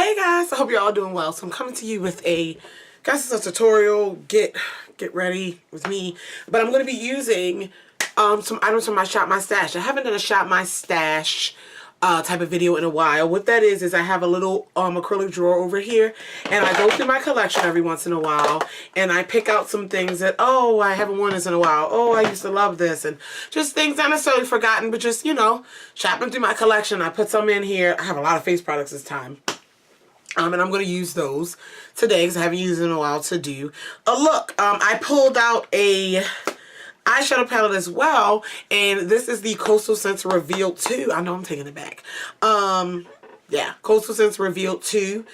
Hey guys, I hope you're all doing well. So I'm coming to you with a tutorial, get ready with me. But I'm going to be using some items from my Shop My Stash. I haven't done a Shop My Stash type of video in a while. What that is I have a little acrylic drawer over here, and I go through my collection every once in a while, and I pick out some things that, oh, I haven't worn this in a while. Oh, I used to love this, and just things not necessarily forgotten, but just, you know, shopping through my collection. I put some in here. I have a lot of face products this time. And I'm going to use those today because I haven't used it in a while to do a look. I pulled out a eyeshadow palette as well, and this is the Coastal Scents Reveal 2. I know I'm taking it back. Yeah, Coastal Scents Reveal 2.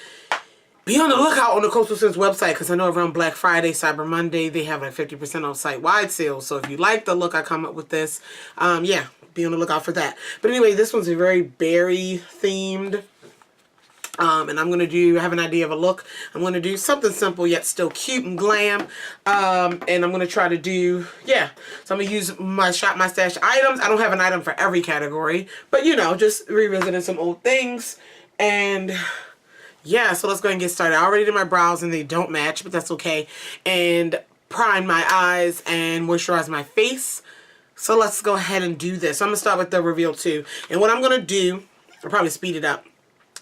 Be on the lookout on the Coastal Scents website because I know around Black Friday, Cyber Monday, they have like 50% off site-wide sales. So if you like the look I come up with this, yeah, be on the lookout for that. But anyway, this one's a very berry themed. And I'm going to have an idea of a look. I'm going to do something simple yet still cute and glam. And I'm going to try to do, yeah. So I'm going to use my Shop My Stash items. I don't have an item for every category, but you know, just revisiting some old things. And yeah, so let's go ahead and get started. I already did my brows and they don't match, but that's okay. And prime my eyes and moisturize my face. So let's go ahead and do this. So I'm going to start with the Reveal 2. And what I'm going to do, I'll probably speed it up.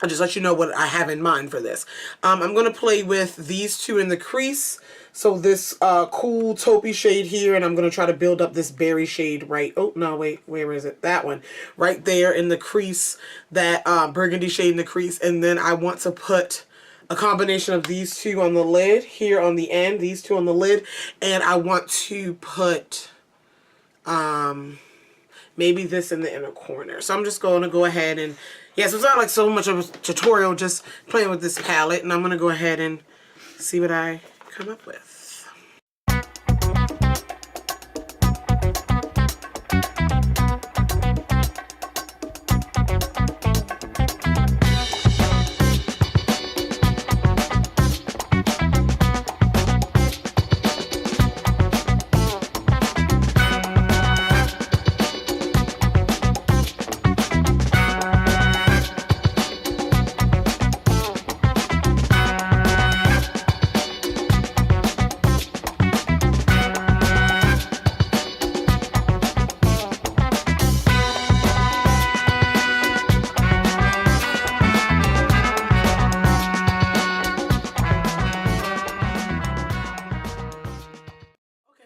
I'll just let you know what I have in mind for this. I'm going to play with these two in the crease. So this cool taupey shade here, and I'm going to try to build up this berry shade right. Oh, no, wait, where is it? That one. Right there in the crease, that burgundy shade in the crease. And then I want to put a combination of these two on the lid, here on the end, these two on the lid. And I want to put maybe this in the inner corner. So I'm just going to go ahead and, yeah, so it's not like so much of a tutorial, just playing with this palette, and I'm going to go ahead and see what I come up with.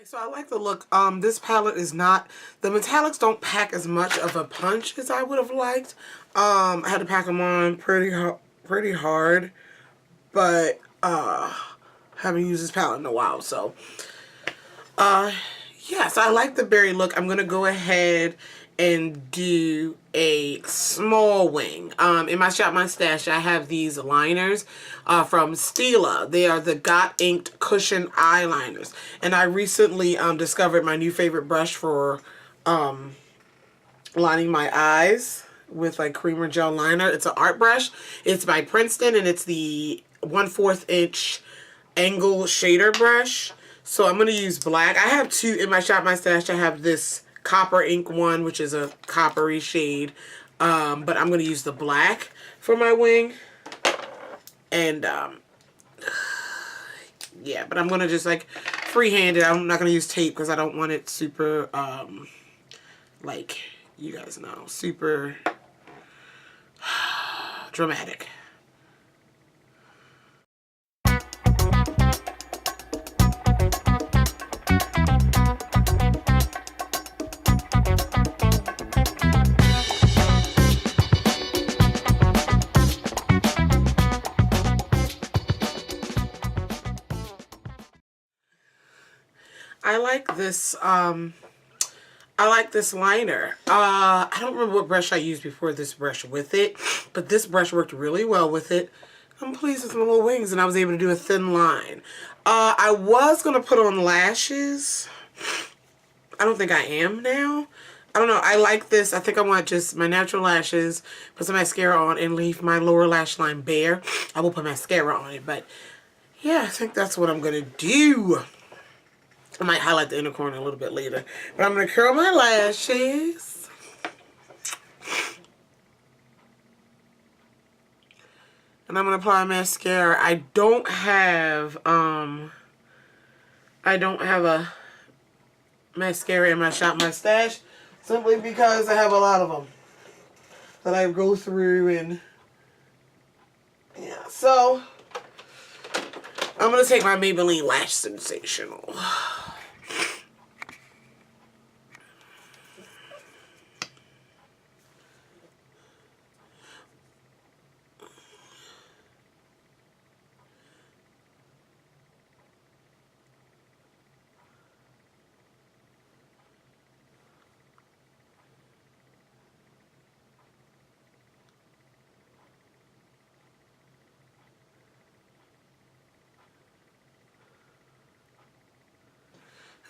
So I like the look. This palette is not, the metallics don't pack as much of a punch as I would have liked. I had to pack them on pretty hard, but haven't used this palette in a while. So yeah, so I like the berry look. I'm gonna go ahead and do a small wing. In my Shop My Stash, I have these liners from Stila. They are the Got Inked Cushion Eyeliners. And I recently discovered my new favorite brush for lining my eyes with like creamer gel liner. It's an art brush. It's by Princeton, and it's the 1/4 inch angle shader brush. So I'm going to use black. I have two in my Shop My Stash. I have this copper ink one, which is a coppery shade, but I'm going to use the black for my wing. And yeah, but I'm going to just like freehand it. I'm not going to use tape because I don't want it super like, you guys know, super dramatic. I like this, I like this liner. I don't remember what brush I used before this brush with it, but this brush worked really well with it. I'm pleased with my little wings, and I was able to do a thin line. I was going to put on lashes. I don't think I am now. I don't know. I like this. I think I want just my natural lashes, put some mascara on, and leave my lower lash line bare. I will put mascara on it, but yeah, I think that's what I'm going to do. I might highlight the inner corner a little bit later. But I'm going to curl my lashes. And I'm going to apply mascara. I don't have a mascara in my shop, my stash, simply because I have a lot of them that I go through. And yeah, so I'm going to take my Maybelline Lash Sensational.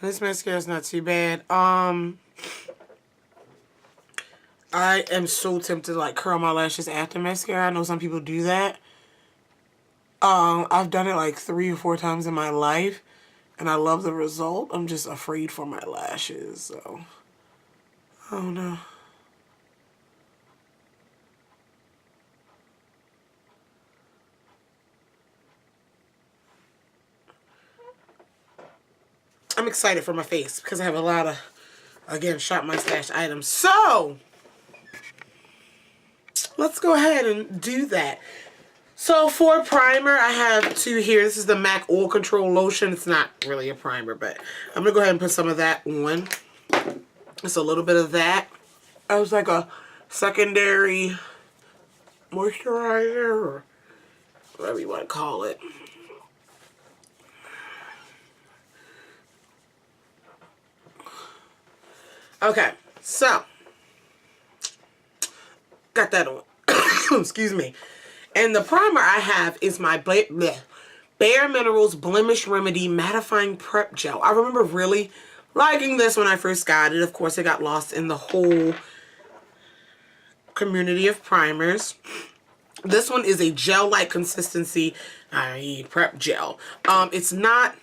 This mascara is not too bad. I am so tempted to like curl my lashes after mascara. I know some people do that. I've done it like 3 or 4 times in my life, and I love the result. I'm just afraid for my lashes, so I don't know. I'm excited for my face because I have a lot of, again, Shop My Stash items. So let's go ahead and do that. So for primer, I have 2 here. This is the MAC Oil Control Lotion. It's not really a primer, but I'm going to go ahead and put some of that on. Just a little bit of that. That was like a secondary moisturizer, or whatever you want to call it. Okay, so got that on. Excuse me. And the primer I have is my Bare Minerals Blemish Remedy Mattifying Prep Gel. I remember really liking this when I first got it. Of course, it got lost in the whole community of primers. This one is a gel-like consistency, i.e. prep gel. It's not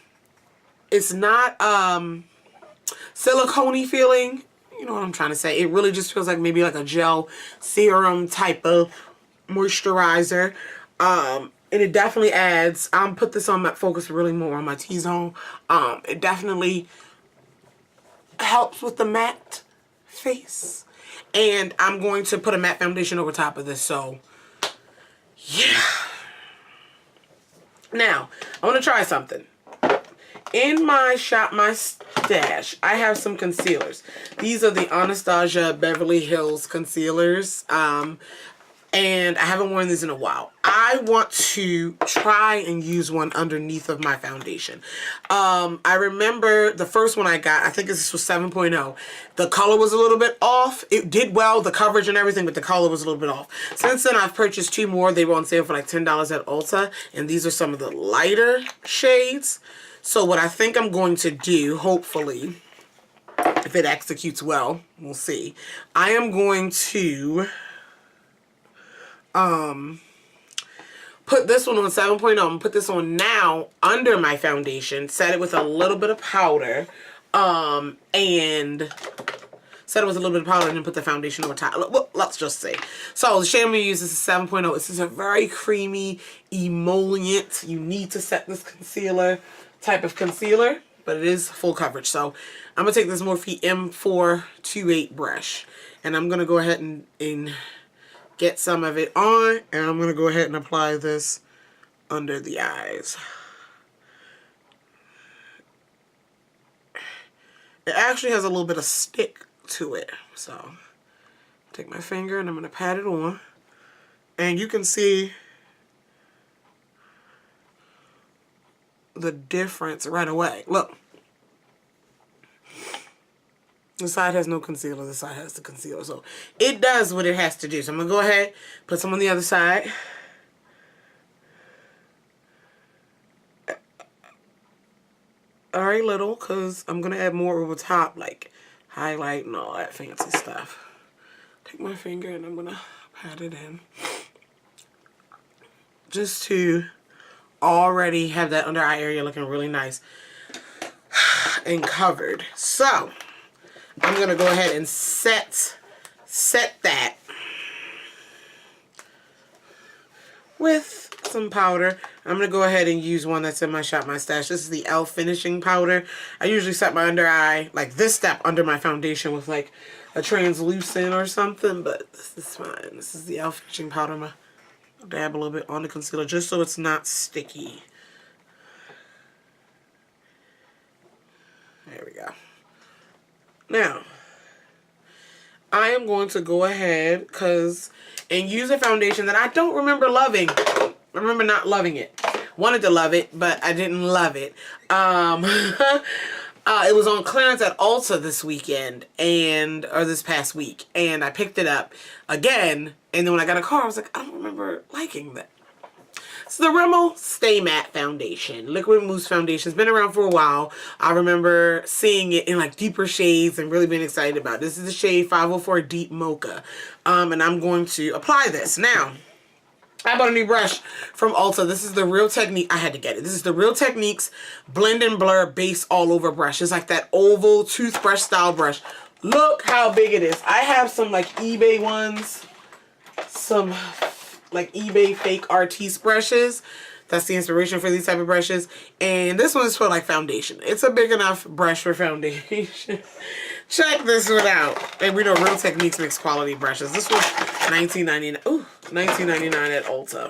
silicone-y feeling. You know what I'm trying to say. It really just feels like maybe like a gel serum type of moisturizer. And it definitely adds, put this on my focus really more on my T-zone. It definitely helps with the matte face. And I'm going to put a matte foundation over top of this, so yeah. Now, I want to try something. In my Shop My Stash, I have some concealers. These are the Anastasia Beverly Hills concealers. And I haven't worn these in a while. I want to try and use one underneath of my foundation. I remember the first one I got, I think this was 7.0. The color was a little bit off. It did well, the coverage and everything, but the color was a little bit off. Since then, I've purchased 2 more. They were on sale for like $10 at Ulta. And these are some of the lighter shades. So what I think I'm going to do, hopefully, if it executes well, we'll see. I am going to put this one on 7.0. I'm going to put this on now under my foundation, set it with a little bit of powder, and set it with a little bit of powder and then put the foundation over top. Well, let's just see. So the shade I'm going to use is a 7.0. This is a very creamy emollient. You need to set this concealer type of concealer, but it is full coverage. So I'm going to take this Morphe M428 brush, and I'm going to go ahead and get some of it on, and I'm going to go ahead and apply this under the eyes. It actually has a little bit of stick to it, so take my finger and I'm going to pat it on, and you can see the difference right away. Look, this side has no concealer, this side has the concealer, so it does what it has to do. So I'm going to go ahead, put some on the other side. Very little, because I'm going to add more over top, like highlight and all that fancy stuff. Take my finger and I'm going to pat it in, just to already have that under eye area looking really nice and covered. So I'm going to go ahead and set that. with some powder. I'm going to go ahead and use one that's in my Shop My Stash. This is the e.l.f. finishing powder. I usually set my under eye, like this step under my foundation with like a translucent or something, but this is fine. This is the e.l.f. finishing powder. I'm going to dab a little bit on the concealer just so it's not sticky. There we go. Now, I am going to go ahead and use a foundation that I don't remember loving. I remember not loving it. Wanted to love it, but I didn't love it. It was on clearance at Ulta this weekend, or this past week, and I picked it up again, and then when I got a car, I was like, I don't remember liking that. It's the Rimmel Stay Matte Foundation. Liquid Mousse Foundation. It's been around for a while. I remember seeing it in like deeper shades and really being excited about it. This is the shade 504 Deep Mocha. And I'm going to apply this. Now, I bought a new brush from Ulta. This is the Real Technique. I had to get it. This is the Real Techniques Blend and Blur Base All Over brush. It's like that oval toothbrush style brush. Look how big it is. I have some like eBay ones. Some like eBay fake Artiste brushes. That's the inspiration for these type of brushes. And this one is for like foundation. It's a big enough brush for foundation. Check this one out. And we know Real Techniques makes quality brushes. This was $19.99. Ooh, $19.99 at Ulta.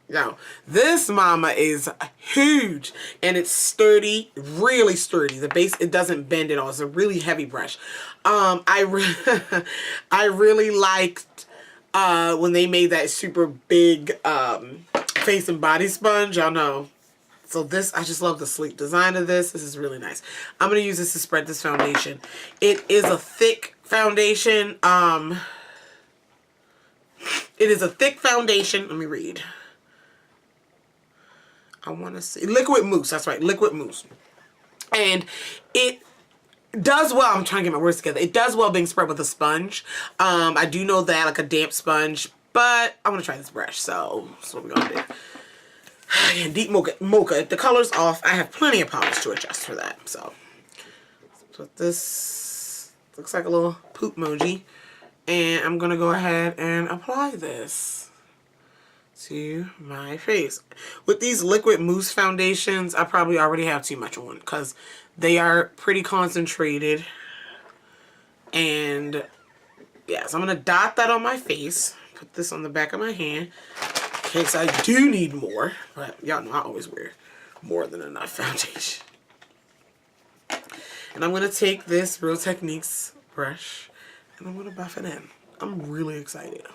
Now, this mama is huge and it's sturdy, really sturdy. The base, it doesn't bend at all. It's a really heavy brush. I really liked when they made that super big face and body sponge. Y'all know. So this, I just love the sleek design of this. This is really nice. I'm going to use this to spread this foundation. It is a thick foundation. It is a thick foundation. Let me read. I want to see liquid mousse. That's right, liquid mousse, and it does well. I'm trying to get my words together. It does well being spread with a sponge. I do know that, like a damp sponge, but I'm gonna try this brush. So that's what we're gonna do. Yeah, deep mocha. If the color's off, I have plenty of polish to adjust for that. So put this. Looks like a little poop emoji, and I'm gonna go ahead and apply this to my face. With these liquid mousse foundations, I probably already have too much on because they are pretty concentrated. And yeah, so I'm going to dot that on my face. Put this on the back of my hand in case I do need more. But y'all know I always wear more than enough foundation. And I'm going to take this Real Techniques brush and I'm going to buff it in. I'm really excited.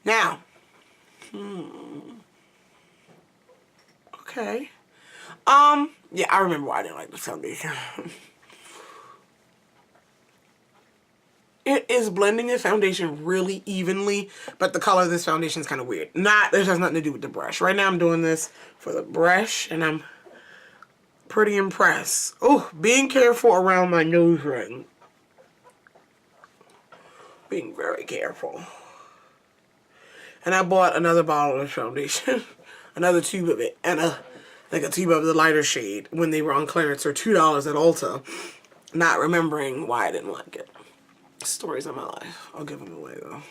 Now, okay. Yeah, I remember why I didn't like the foundation. It is blending the foundation really evenly, but the color of this foundation is kind of weird. This has nothing to do with the brush. Right now I'm doing this for the brush, and I'm pretty impressed. Oh, being careful around my nose ring. Being very careful. And I bought another bottle of foundation, another tube of it, and like a tube of the lighter shade when they were on clearance for $2 at Ulta, not remembering why I didn't like it. Stories of my life. I'll give them away though.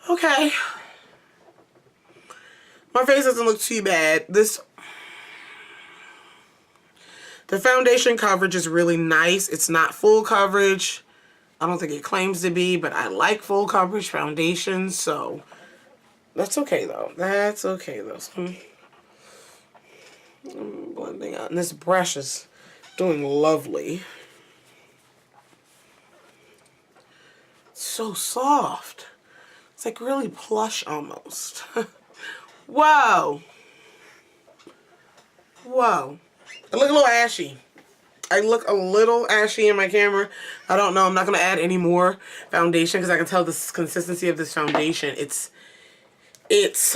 Okay. My face doesn't look too bad. The foundation coverage is really nice. It's not full coverage. I don't think it claims to be, but I like full coverage foundations, so that's okay though. That's okay though. So I'm blending out, and this brush is doing lovely. It's so soft. It's like really plush almost. Whoa. Whoa. I look a little ashy. I look a little ashy in my camera. I don't know. I'm not going to add any more foundation because I can tell the consistency of this foundation. It's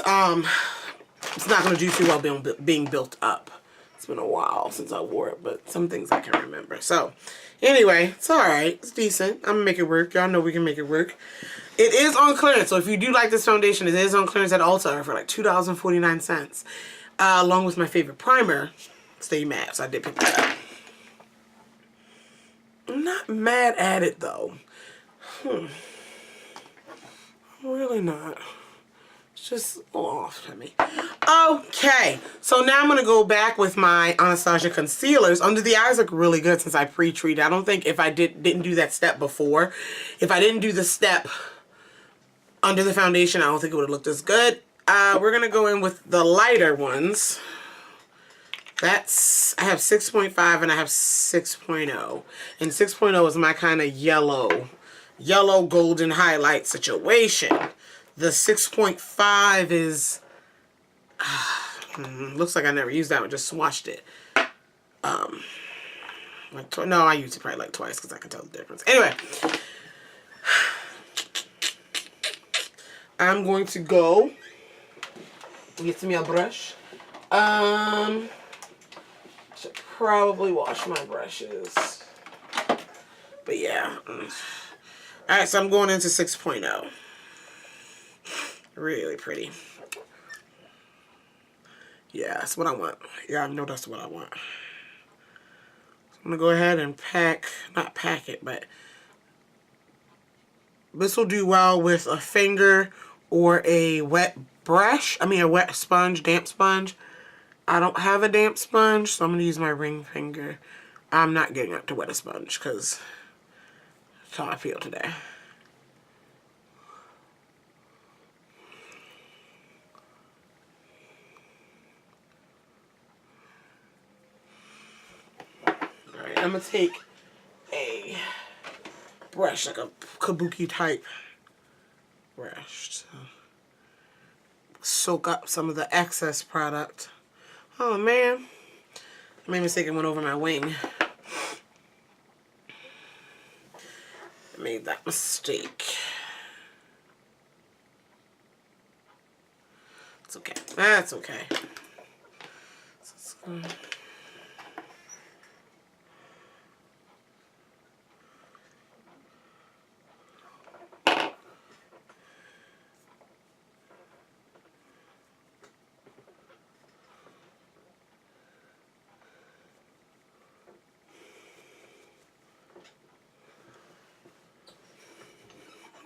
not going to do too well being built up. It's been a while since I wore it, but some things I can remember. So, anyway, it's alright. It's decent. I'm going to make it work. Y'all know we can make it work. It is on clearance. So, if you do like this foundation, it is on clearance at Ulta for like $2.49. Along with my favorite primer, Stay Matte. So, I did pick that up. I'm not mad at it though. Really not. It's just a little off to me. Okay, so now I'm going to go back with my Anastasia concealers. Under the eyes look really good since I pre-treated. I don't think if I didn't do that step before, if I didn't do the step under the foundation, I don't think it would have looked as good. We're going to go in with the lighter ones. I have 6.5 and I have 6.0. And 6.0 is my kind of yellow golden highlight situation. The 6.5 is, looks like I never used that one, just swatched it. No, I used it probably like twice because I can tell the difference. Anyway, I'm going to go get me a brush. Should probably wash my brushes. But yeah. Alright, so I'm going into 6.0. Really pretty. Yeah, that's what I want. Yeah, I know that's what I want. So I'm going to go ahead and not pack it, but this will do well with a finger or a wet brush. I mean a wet sponge, damp sponge. I don't have a damp sponge, so I'm going to use my ring finger. I'm not getting up to wet a sponge because that's how I feel today. Alright, I'm going to take a brush, like a kabuki type brush, to soak up some of the excess product. Oh man, I made a mistake and went over my wing. I made that mistake. It's okay. That's okay.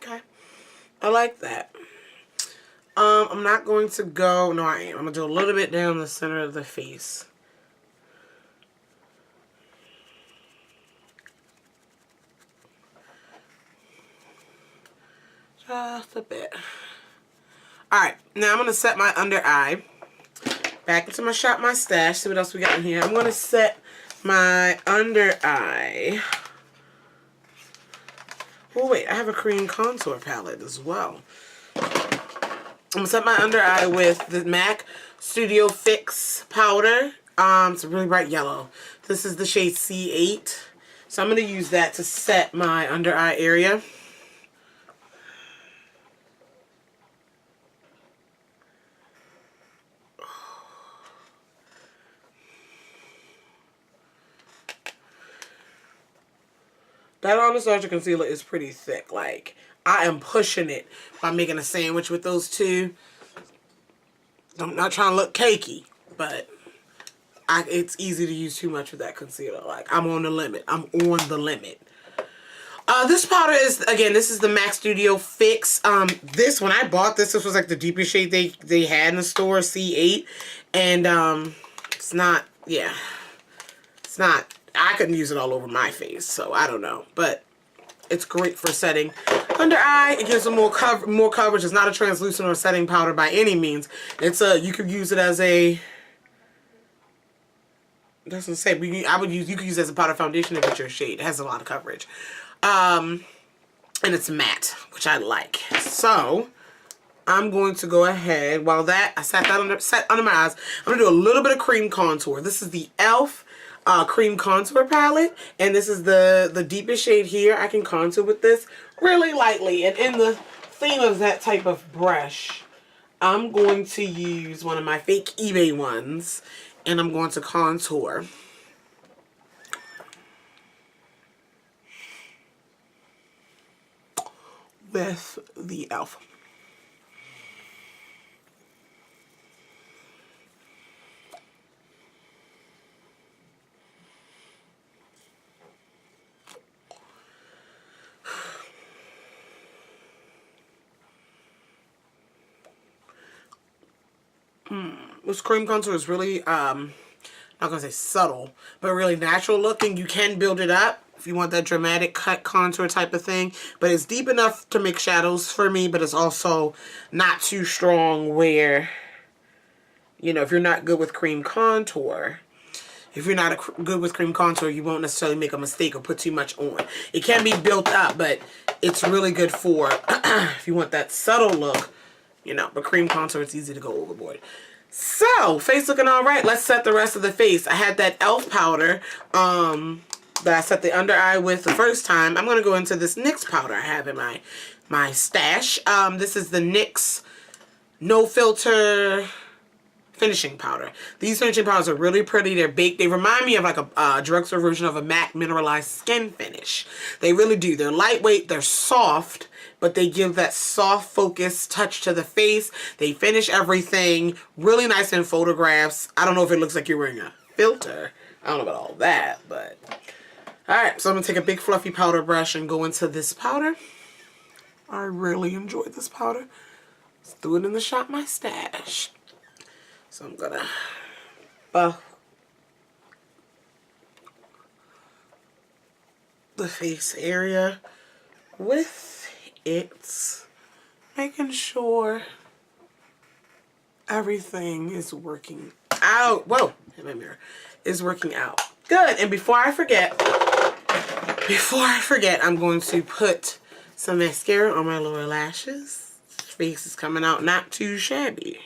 Okay, I like that. I'm not going to go, no I am. I'm going to do a little bit down the center of the face. Just a bit. Alright, now I'm going to set my under eye. Back into my Shop My Stash. See what else we got in here. I'm going to set my under eye. Oh wait, I have a cream contour palette as well. I'm going to set my under eye with the MAC Studio Fix powder. It's a really bright yellow. This is the shade C8. So I'm going to use that to set my under eye area. That Anastasia concealer is pretty thick. Like, I am pushing it by making a sandwich with those two. I'm not trying to look cakey, but it's easy to use too much with that concealer. Like, I'm on the limit. I'm on the limit. This powder is, again, this is the MAC Studio Fix. This, when I bought this was like the deepest shade they had in the store, C8. And, it's not, yeah. It's not, I couldn't use it all over my face, so I don't know. But it's great for setting under eye. It gives them more coverage. It's not a translucent or setting powder by any means. It's you could use it as a, it doesn't say, but you could use it as a powder foundation if it's your shade. It has a lot of coverage. And it's matte, which I like. So I'm going to go ahead, while that, I set under my eyes, I'm going to do a little bit of cream contour. This is the e.l.f. Cream contour palette, and this is the deepest shade here. I can contour with this really lightly, and in the theme of that type of brush, I'm going to use one of my fake eBay ones, and I'm going to contour. With the e.l.f. This cream contour is really, not gonna say subtle, but really natural looking. You can build it up if you want that dramatic cut contour type of thing, but it's deep enough to make shadows for me, but it's also not too strong where, you know, if you're not good with cream contour, you won't necessarily make a mistake or put too much on. It can be built up, but it's really good for if you want that subtle look, you know, but cream contour, it's easy to go overboard. So, face looking all right. Let's set the rest of the face. I had that e.l.f. powder that I set the under eye with the first time. I'm going to go into this NYX powder I have in my stash. This is the NYX No Filter finishing powder. These finishing powders are really pretty. They're baked. They remind me of like a drugstore version of a matte mineralized skin finish. They really do. They're lightweight. They're soft, but they give that soft focus touch to the face. They finish everything really nice in photographs. I don't know if it looks like you're wearing a filter. I don't know about all that, but alright, so I'm going to take a big fluffy powder brush and go into this powder. I really enjoy this powder. Let's do it in the Shop My Stash. So I'm going to buff the face area with it, making sure everything is working out. Whoa, hit my mirror. Is working out. Good. And before I forget, I'm going to put some mascara on my lower lashes. Face is coming out not too shabby.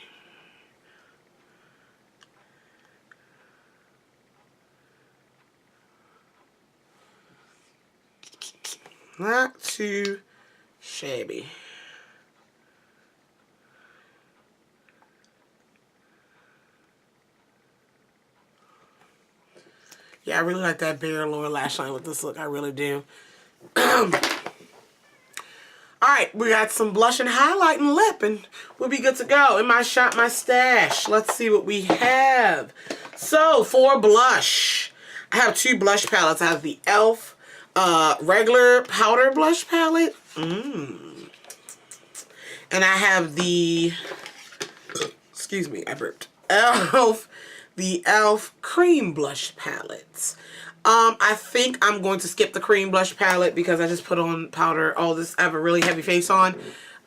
Not too shabby. Yeah, I really like that bare lower lash line with this look. I really do. Alright, we got some blush and highlight and lip, and we'll be good to go. In my Shop My Stash, let's see what we have. So, for blush, I have two blush palettes. I have the e.l.f. Regular powder blush palette. And I have the, excuse me, I burped. The e.l.f. cream blush palettes. I think I'm going to skip the cream blush palette because I just put on powder. All this, I have a really heavy face on.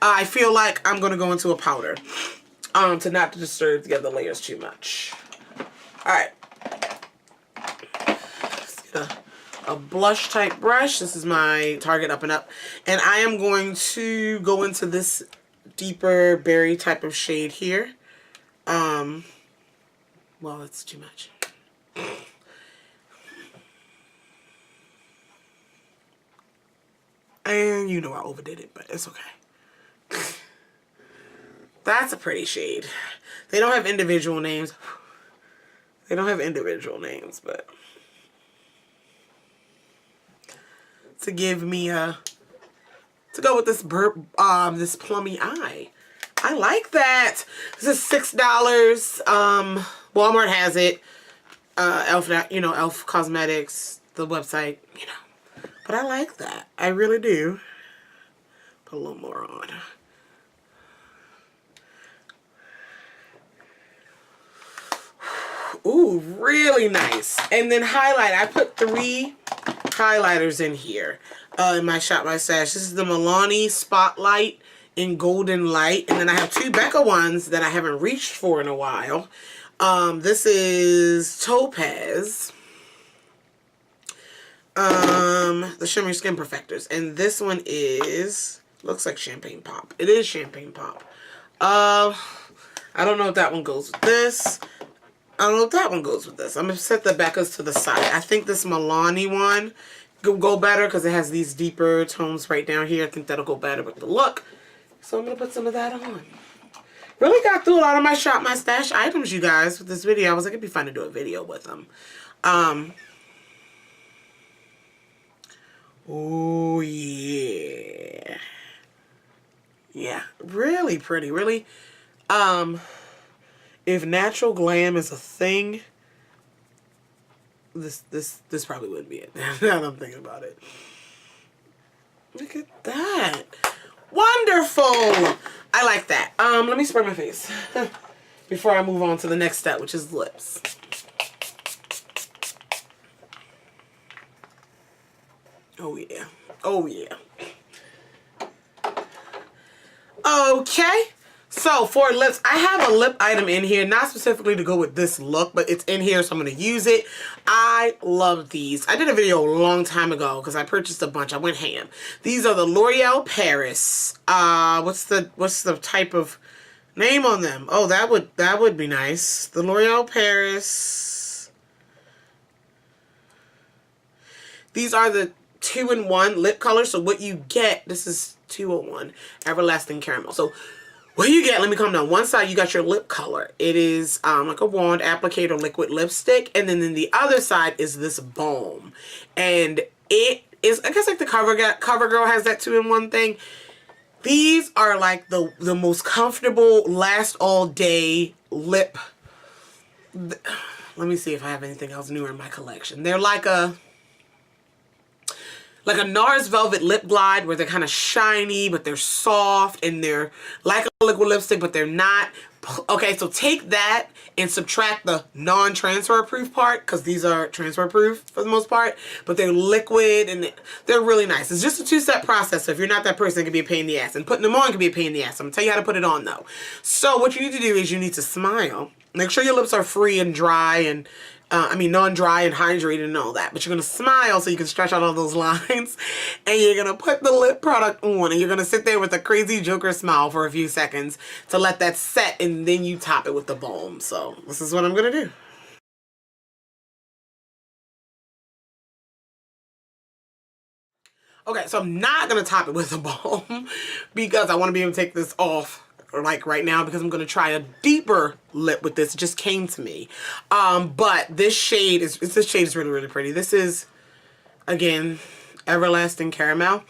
I feel like I'm going to go into a powder to not disturb the other layers too much. Alright. Let's get a blush type brush. This is my Target Up and Up. And I am going to go into this deeper berry type of shade here. Well, that's too much. And you know I overdid it, but it's okay. That's a pretty shade. They don't have individual names. They don't have individual names, but to give me a, to go with this this plummy eye. I like that. This is $6. Walmart has it. e.l.f. You know, e.l.f. Cosmetics, the website, you know. But I like that. I really do. Put a little more on. Ooh, really nice. And then highlight. I put 3 highlighters in here in my Shop My Stash. This is the Milani Spotlight in Golden Light. And then I have 2 Becca ones that I haven't reached for in a while. This is Topaz. The Shimmery Skin Perfectors. And this one is, looks like Champagne Pop. It is Champagne Pop. I don't know if that one goes with this. I don't know if that one goes with this. I'm going to set the Beccas to the side. I think this Milani one will go better because it has these deeper tones right down here. I think that'll go better with the look. So I'm going to put some of that on. Really got through a lot of my Shop My Stash items, you guys, with this video. I was like, it'd be fun to do a video with them. Oh, yeah. Yeah, really pretty. Really, if natural glam is a thing, this probably wouldn't be it. Now that I'm thinking about it. Look at that. Wonderful. I like that. Let me spray my face. before I move on to the next step, which is lips. Oh yeah. Oh yeah. Okay. So for lips, I have a lip item in here, not specifically to go with this look, but it's in here, so I'm going to use it. I love these. I did a video a long time ago because I purchased a bunch. I went ham. These are the L'Oreal Paris. What's the type of name on them? Oh, that would be nice. The L'Oreal Paris. These are the 2-in-1 lip colors. So what you get, this is 201 Everlasting Caramel. So what you get, let me calm down. One side, you got your lip color. It is like a wand applicator liquid lipstick. And then the other side is this balm. And it is, I guess like the CoverGirl has that 2-in-1 thing. These are like the most comfortable, last all day lip. Let me see if I have anything else newer in my collection. They're like a NARS Velvet Lip Glide, where they're kind of shiny, but they're soft, and they're like a liquid lipstick, but they're not. Okay, so take that and subtract the non-transfer proof part, because these are transfer proof for the most part, but they're liquid, and they're really nice. It's just a 2-step process, so if you're not that person, it can be a pain in the ass. And putting them on can be a pain in the ass. I'm going to tell you how to put it on, though. So what you need to do is you need to smile. Make sure your lips are free and dry and non-dry and hydrated and all that. But you're going to smile so you can stretch out all those lines. And you're going to put the lip product on. And you're going to sit there with a crazy Joker smile for a few seconds to let that set. And then you top it with the balm. So this is what I'm going to do. Okay, so I'm not going to top it with a balm because I want to be able to take this off like right now, because I'm going to try a deeper lip with this. It just came to me. But this shade is really, really pretty. This is, again, Everlasting Caramel.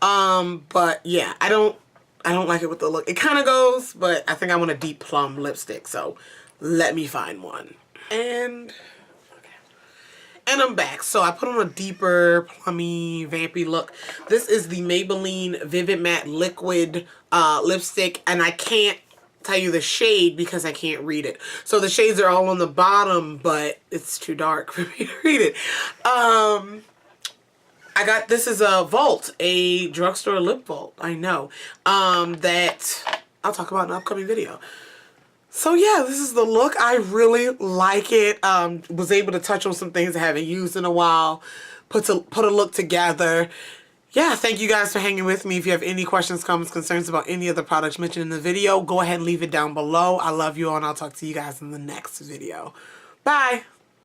But yeah, I don't like it with the look. It kind of goes, but I think I want a deep plum lipstick. So let me find one. And I'm back. So I put on a deeper, plummy, vampy look. This is the Maybelline Vivid Matte Liquid lipstick. And I can't tell you the shade because I can't read it. So the shades are all on the bottom, but it's too dark for me to read it. This is a Vault, a drugstore lip vault. I know. That I'll talk about in an upcoming video. So yeah, this is the look. I really like it. Was able to touch on some things I haven't used in a while. Put a look together. Yeah, thank you guys for hanging with me. If you have any questions, comments, concerns about any of the products mentioned in the video, go ahead and leave it down below. I love you all, and I'll talk to you guys in the next video. Bye!